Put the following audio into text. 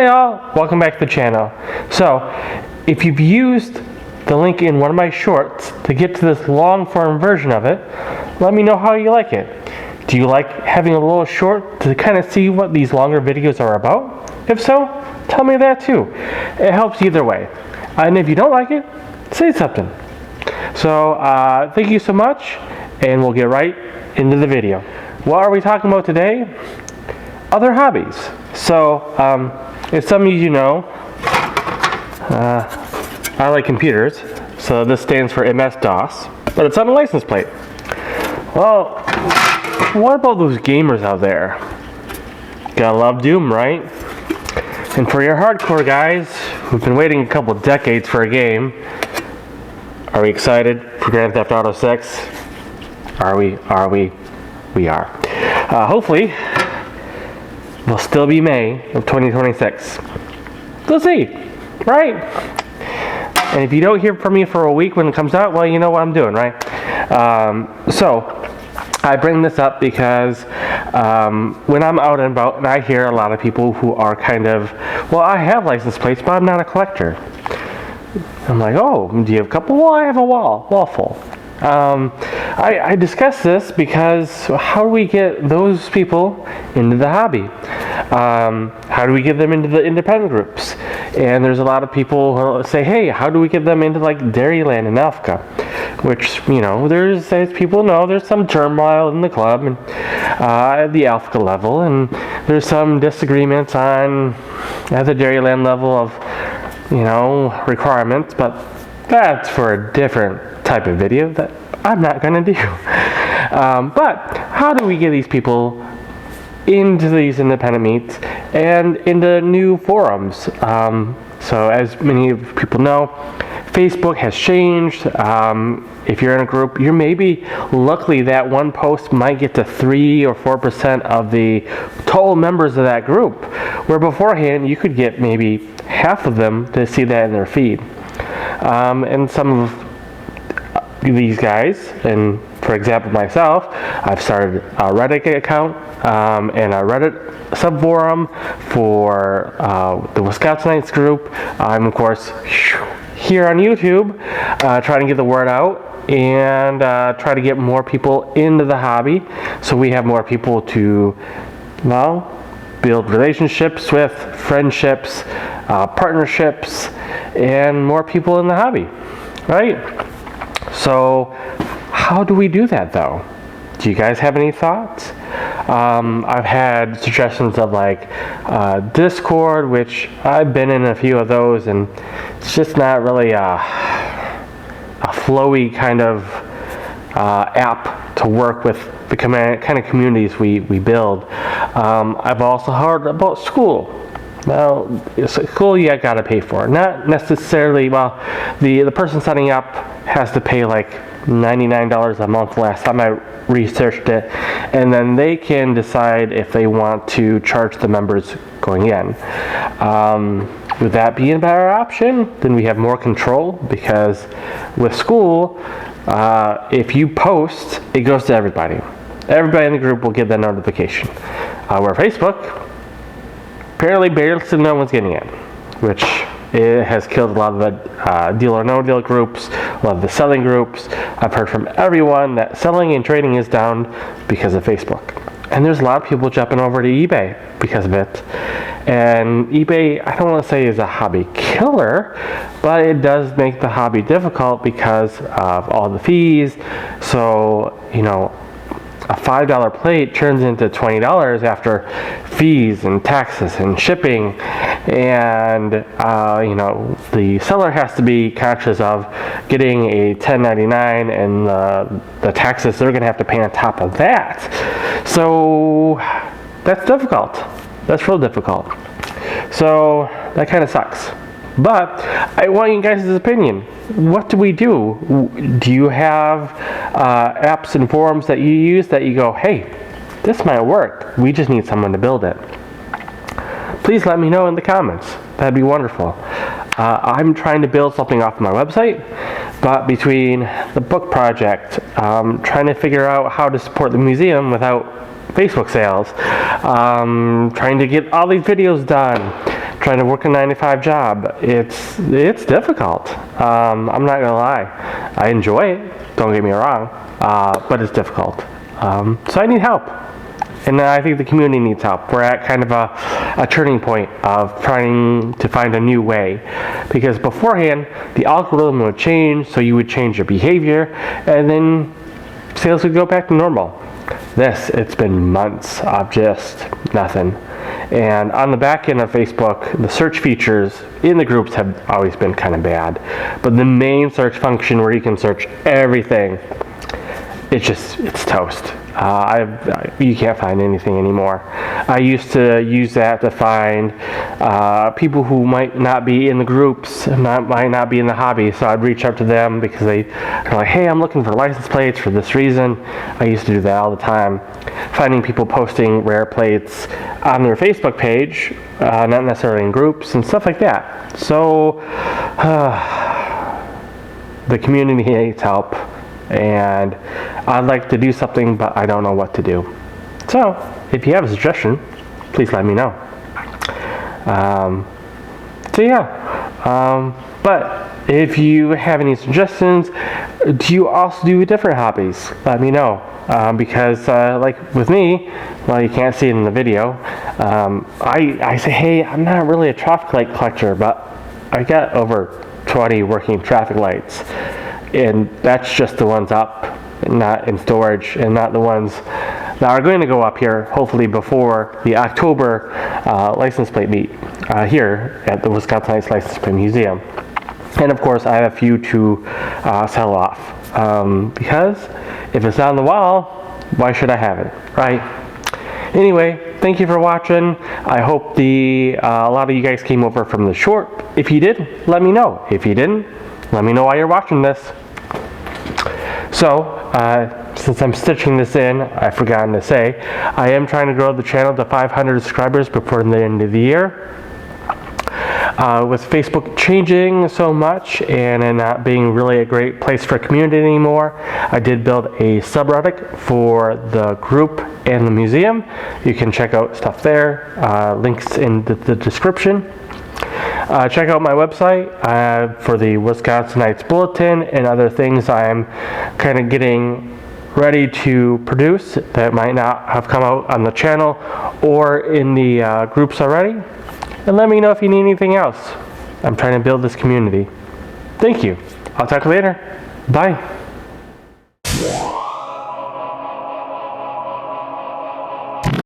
Hi all, welcome back to the channel. So, if you've used the link in one of my shorts to get to this long form version of it, let me know how you like it. Do you like having a little short to kind of see what these longer videos are about? If so, tell me that too. It helps either way. And if you don't like it, say something. So, thank you so much, and we'll get right into the video. What are we talking about today? Other hobbies. So, as some of you know, I like computers, so this stands for MS-DOS, but it's on a license plate. Well, what about those gamers out there? Gotta love Doom, right? And for your hardcore guys who've been waiting a couple decades for a game, are we excited for Grand Theft Auto 6? Are we? We are. Hopefully, will still be May of 2026. We'll see, right? And if you don't hear from me for a week when it comes out, well, you know what I'm doing, right? So, I bring this up because when I'm out and about and I hear a lot of people who are kind of, well, I have license plates, but I'm not a collector. I'm like, oh, do you have a couple? Well, I have a wall full. I discuss this because how do we get those people into the hobby? How do we get them into the independent groups? And there's a lot of people who say, hey, how do we get them into like Dairyland and Alpha? Which, you know, there's, as people know, there's some turmoil in the club and at the Alpha level, and there's some disagreements on at the Dairyland level of, you know, requirements, but that's for a different type of video that I'm not going to do. But how do we get these people into these independent meets and into new forums? So as many people know, Facebook has changed. If you're in a group, you're maybe luckily that one post might get to 3 or 4% of the total members of that group, where beforehand you could get maybe half of them to see that in their feed. And some of these guys, and for example myself, I've started a Reddit account and a Reddit subforum for the Wisconsinites group. I'm of course here on YouTube trying to get the word out and try to get more people into the hobby, so we have more people to, well, build relationships with, friendships, partnerships, and more people in the hobby, right? So how do we do that though? Do you guys have any thoughts? I've had suggestions of like Discord, which I've been in a few of those, and it's just not really a flowy kind of app to work with the kind of communities we build. I've also heard about Skool. Well, Skool you gotta pay for. Not necessarily, well, the person signing up has to pay like $99 a month last time I researched it, and then they can decide if they want to charge the members going in. Would that be a better option? Then we have more control, because with Skool, if you post, it goes to everybody. Everybody in the group will get that notification. Where Facebook, apparently barely no one's getting it, which it has killed a lot of the deal or no deal groups, a lot of the selling groups. I've heard from everyone that selling and trading is down because of Facebook. And there's a lot of people jumping over to eBay because of it. And eBay, I don't want to say is a hobby killer, but it does make the hobby difficult because of all the fees. So, you know, a $5 plate turns into $20 after fees and taxes and shipping, and you know, the seller has to be conscious of getting a 1099 and the taxes they're going to have to pay on top of that. So that's difficult. That's real difficult. So that kind of sucks. But I want you guys' opinion. What do we do? Do you have apps and forums that you use that you go, hey, this might work. We just need someone to build it. Please let me know in the comments. That'd be wonderful. I'm trying to build something off my website, but between the book project, trying to figure out how to support the museum without Facebook sales, trying to get all these videos done, trying to work a 9-to-5 job. It's difficult. I'm not gonna lie. I enjoy it. Don't get me wrong, but it's difficult. So I need help, and I think the community needs help. We're at kind of a turning point of trying to find a new way, because beforehand the algorithm would change, so you would change your behavior, and then sales would go back to normal. It's been months of just nothing. And on the back end of Facebook, the search features in the groups have always been kind of bad. But the main search function where you can search everything, it's toast. You can't find anything anymore. I used to use that to find people who might not be in the groups, might not be in the hobby, so I'd reach out to them because they're like, hey, I'm looking for license plates for this reason. I used to do that all the time. Finding people posting rare plates on their Facebook page, not necessarily in groups and stuff like that. So the community needs help, and I'd like to do something, but I don't know what to do. So if you have a suggestion, please let me know. But if you have any suggestions, do you also do different hobbies? Let me know. Because like with me, well, you can't see it in the video, I say, hey, I'm not really a traffic light collector, but I got over 20 working traffic lights, and that's just the ones up, not in storage, and not the ones that are going to go up here hopefully before the October license plate meet here at the Wisconsin Heights License Plate Museum. And of course I have a few to sell off, because if it's on the wall, why should I have it, right? Anyway, thank you for watching. I hope a lot of you guys came over from the short. If you did, let me know. If you didn't, let me know why you're watching this. So, since I'm stitching this in, I've forgotten to say, I am trying to grow the channel to 500 subscribers before the end of the year. With Facebook changing so much and it not being really a great place for community anymore, I did build a subreddit for the group and the museum. You can check out stuff there, links in the description. Check out my website for the Wisconsin Heights Bulletin and other things I'm kind of getting ready to produce that might not have come out on the channel or in the groups already. And let me know if you need anything else. I'm trying to build this community. Thank you. I'll talk to you later. Bye.